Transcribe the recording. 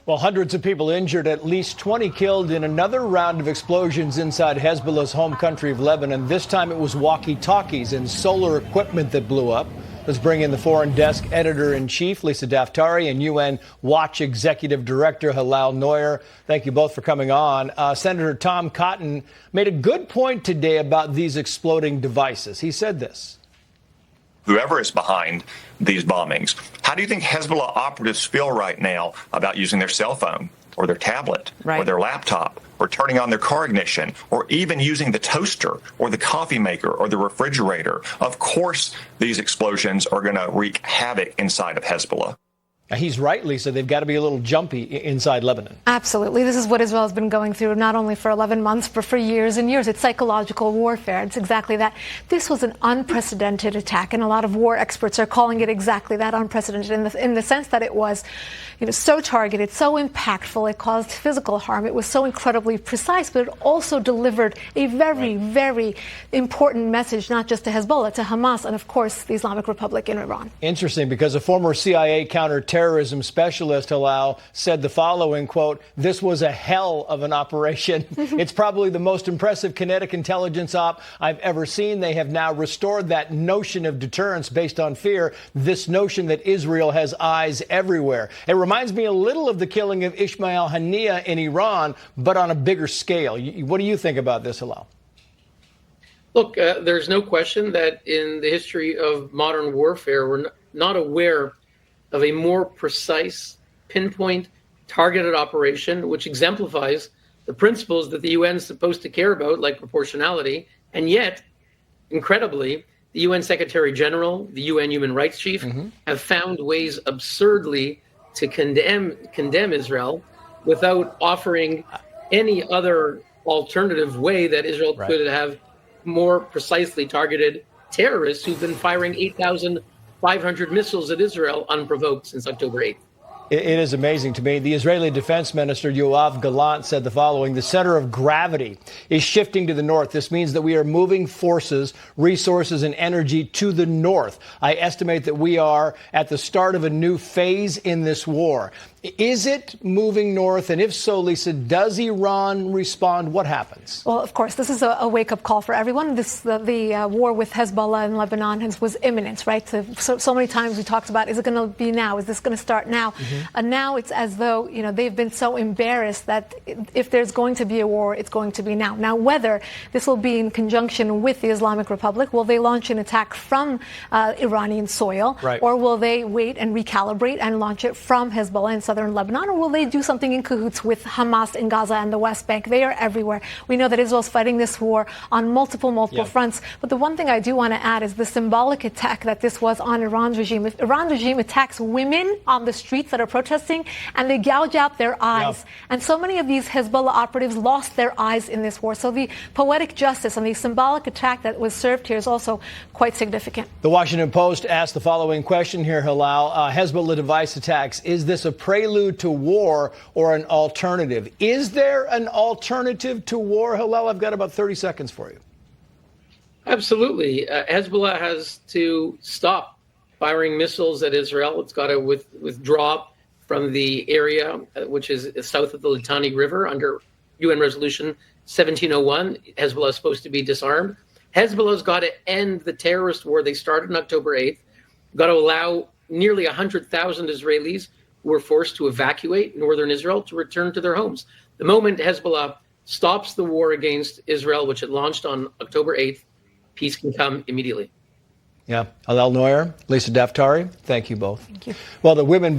Well, hundreds of people injured, at least 20 killed in another round of explosions inside Hezbollah's home country of Lebanon. This time it was walkie-talkies and solar equipment that blew up. Let's bring in the Foreign Desk Editor-in-Chief, Lisa Daftari, and UN Watch Executive Director, Hillel Neuer. Thank you both for coming on. Senator Tom Cotton made a good point today about these exploding devices. He said this. Whoever is behind these bombings, how do you think Hezbollah operatives feel right now about using their cell phone or their tablet or their laptop or turning on their car ignition or even using the toaster or the coffee maker or the refrigerator? Of course, these explosions are going to wreak havoc inside of Hezbollah. He's right, Lisa. They've got to be a little jumpy inside Lebanon. Absolutely. This is what Israel has been going through, not only for 11 months, but for years and years. It's psychological warfare. It's exactly that. This was an unprecedented attack, and a lot of war experts are calling it exactly that, unprecedented, in the sense that it was, so targeted, so impactful. It caused physical harm. It was so incredibly precise, but it also delivered a very, very important message, not just to Hezbollah, to Hamas, and of course, the Islamic Republic in Iran. Interesting, because a former CIA counterterrorism specialist, Hillel, said the following, quote, "This was a hell of an operation. It's probably the most impressive kinetic intelligence op I've ever seen. They have now restored that notion of deterrence based on fear, this notion that Israel has eyes everywhere." It reminds me a little of the killing of Ismail Haniyeh in Iran, but on a bigger scale. What do you think about this, Hillel? Look, there's no question that in the history of modern warfare, we're not aware of a more precise, pinpoint, targeted operation, which exemplifies the principles that the UN is supposed to care about, like proportionality. And yet, incredibly, the UN Secretary General, the UN Human Rights Chief, have found ways absurdly to condemn Israel without offering any other alternative way that Israel could have more precisely targeted terrorists who've been firing 8,500 missiles at Israel unprovoked since October 8th. It is amazing to me. The Israeli Defense Minister Yoav Gallant said the following: the center of gravity is shifting to the north. This means that we are moving forces, resources, and energy to the north. I estimate that we are at the start of a new phase in this war. Is it moving north? And if so, Lisa, does Iran respond? What happens? Well, of course, this is a wake-up call for everyone. The war with Hezbollah in Lebanon was imminent, right? So many times we talked about, is it going to be now? Is this going to start now? And now it's as though, they've been so embarrassed that if there's going to be a war, it's going to be now. Now, whether this will be in conjunction with the Islamic Republic, will they launch an attack from Iranian soil? Or will they wait and recalibrate and launch it from Hezbollah in southern Lebanon? Or will they do something in cahoots with Hamas in Gaza and the West Bank? They are everywhere. We know that Israel's fighting this war on multiple fronts. But the one thing I do want to add is the symbolic attack that this was on Iran's regime. If Iran's regime attacks women on the streets that are protesting and they gouge out their eyes. And so many of these Hezbollah operatives lost their eyes in this war. So the poetic justice and the symbolic attack that was served here is also quite significant. The Washington Post asked the following question here, Hillel. Hezbollah device attacks. Is this a prelude to war or an alternative? Is there an alternative to war, Hillel? I've got about 30 seconds for you. Absolutely. Hezbollah has to stop firing missiles at Israel. It's got to withdraw from the area, which is south of the Litani River under UN Resolution 1701. Hezbollah is supposed to be disarmed. Hezbollah's got to end the terrorist war they started on October 8th. Got to allow nearly 100,000 Israelis who were forced to evacuate northern Israel to return to their homes. The moment Hezbollah stops the war against Israel, which it launched on October 8th, peace can come immediately. Hillel Neuer, Lisa Daftari, thank you both. Thank you. Well, the women